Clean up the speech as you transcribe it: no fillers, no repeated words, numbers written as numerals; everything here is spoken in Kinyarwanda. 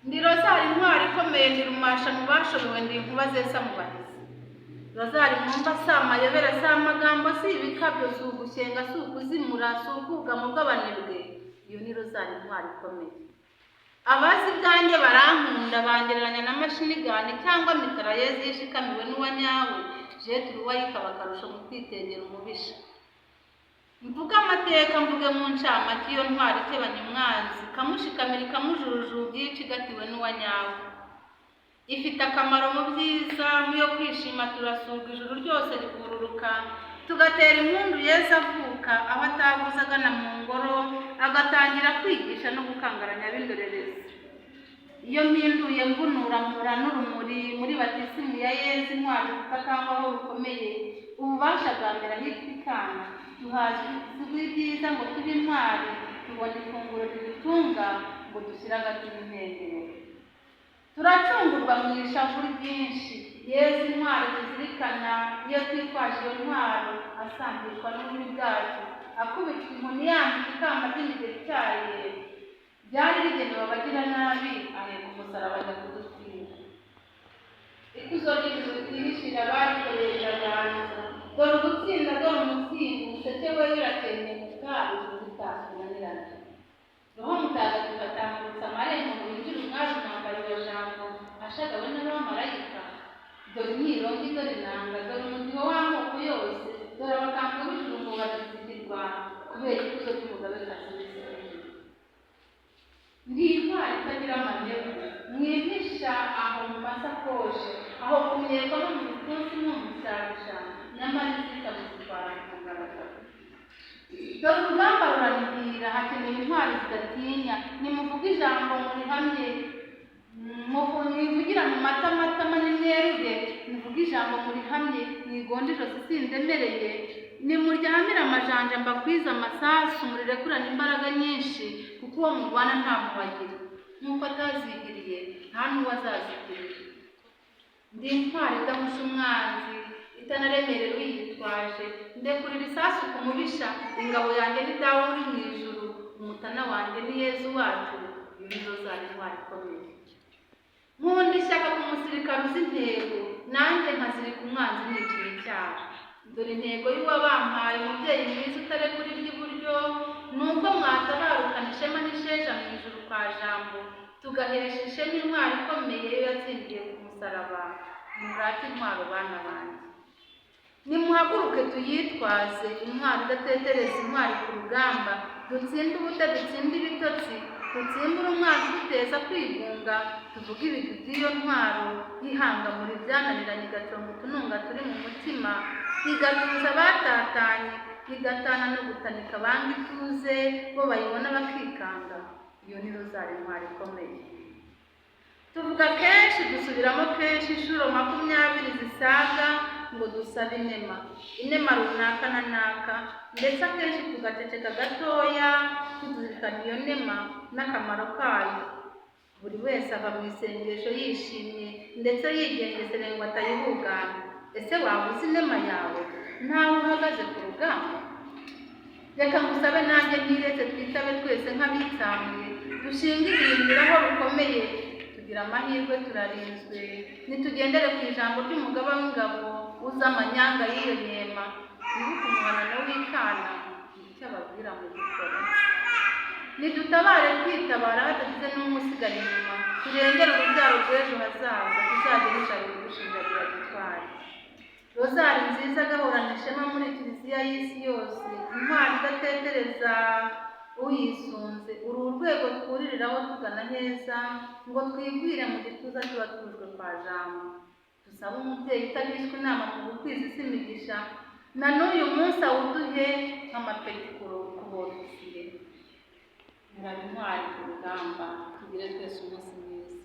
Ndi Rozari intwari ikomeye, ndi rumasha mu bashobewe, ndi inkuba zesa mu bahizi. Rozari mwumva si amayobera, si amagambo, si ibikabyo, si ugushyenga, si ukuzimura, si ubwugamo bw'abanebwe. Iyo ni Rozari intwari ikomeye. Abazi ibyanjye barankunda, bangereranya na mashinigani cyangwa mitarayezi yishikamiwe n'uwa nyawe, jete uruwayika bakarusha mu kwitegera umubisha. Mvuga amateka mvuge mu ncamake iyo ntwari itebanya umwanzi, kamushikamira ikamujurujubya iyo icigatiwe n'uwa nyawe. Ifite akamaro mu byiza, mu yo kwishima turasuga ijuru ryose rikururuka, tugatera impundu Yesu avuka, aho ataguze agana mu ngoro, agatangira kwigisha no gukangaranya ab'indorerezi. Iyo mpinduye mvunura n'urumuri muri batisimu ya Yesu intwari tutakangwaho rukomeye, ububasha bwa mbere ahitwa ikana, duhaza ibyiza ngo tube intwari, tubona ifunguro ridutunga ngo dushyire agatima intengero. Turacungurwa mu ishavu ryinshi, Yesu intwari tuzirikana, iyo twitwaje iyo ntwaro asambishwa n'ububi bwacu, akubitwa inkoni yambika ikamba ry'imigeri cyaye, byari rigenewe abagiranabi, aheka umusaraba ajya kudupfira. Ikuzo ry'ijuru ryihishira abarikoreye riraganza, dore ugutsinda dore umutsinda, umuseke we uratenguka, ijuru ritakunanirana. Roho Mutagatifu atambutsa amarembo ngo yinjire umwari umwambariro jambo, ashagawe n'abamarayika. Dore imyirongi, dore inanga, dore umudiho w'amoko yose, dore abakambwe b'ijuru ngo bazizigirwa, kubera ikuzo ry'umugabekazi w'Isirayeli. Ndi intwari itagira amanegwe, mwihisha aho mu masakoshi, aho kunyerwa no mu bipfunsi no mu bishabisha, nyamara izita muzitwara ku mugaragaro. Dore urugamba ruranihira, hakenewe intwari zidatinya, nimuvuge ijambo murihamye, mwivugira mu matamatama n'imyeruge, muvuge ijambo murihamye, mwigonde ijosi sindemereye, nimuryamire amajanja mbakwiza amasasu, murirekurana imbaraga nyinshi, kuko uwo murwana nta mubagira, nk'uko atazigiriye nta n'uwo azazigirira. Ndi intwari idahusha umwanzi, itanaremerera uyitwaje, ndekurira isasu ku mubisha, ingabo yanjye ni dawe uri mu ijuru, umutana wanjye ni Yezu wacu. Iyo ni Rozari intwari ikomeye. Nkunda ishyaka ku musirikare uzi intego, nanjye nkazirika umwanzi niciye icyaha. Dore intego y'uwabampaye, umubyeyi mwiza utarekura iry'iburyo, nubwo mwatabarukana ishema n'isheja mu ijuru kwa jambo, tugahesha ishema intwari ikomeye yo yatsindiye ku musaraba. Murate intwaro bana banjye, nimuhaguruke tuyitwaze, intwari idatetereza, intwari ku rugamba, dutsinde ubute, dutsinde ibitotsi, dutsimbure umwanzi duteza kwigunga, tuvuge ibigwi by'iyo ntwaro yihanga muri byananiranye, igaconga utununga turi mu mutima, igatuza abatatanye, igatana no gutanika abanga ituze, bo bayibona bakikanga. Iyo ni Rozari intwari ikomeye. Tuvuga kenshi, dusubiramo kenshi, inshuro 20 zisaga ngo dusabe inema runaka na naka, ndetse akenshi tugaceceka gatoya tuzirikana iyo nema n'akamaro kayo. Buri wese ava mu isengesho yishimye ndetse yigengesere ngo atayihugana. Ese waba uzi inema yawe ntawe uhagaze ku rugamba? Reka ngusabe nanjye ntiretse twitabe twese nk'abitsamuye, dushinge ibirindiraho rukomeye, tugira amahirwe turarinzwe, nitugendere ku ijambo ry'umugaba w'ingabo uzi amanyanga y'iyo nyema, wibuke umuhanano w'ikana, icyo ababwira mu gikora. Nidutabare kwitabara hatagize n'umusigara inyuma, turengere urubyaro rw'ejo hazaza, tuzagire ijabo rigushinjarira gitwari. Rozari nziza agahorana ishema muri kiliziya y'isi yose, intwari idatetereza uyisunze, uru urwego twuririraho tugana heza, ngo twigwire mu gituza tuba tujwe kwa jambo. Dusaba umubyeyi utagishwa inama mu gukwiza isi imigisha, na n'uyu munsi awuduhe nk'amapeti kubofisiye. Murabe intwari ku rugamba, tugire twese umunsi mwiza.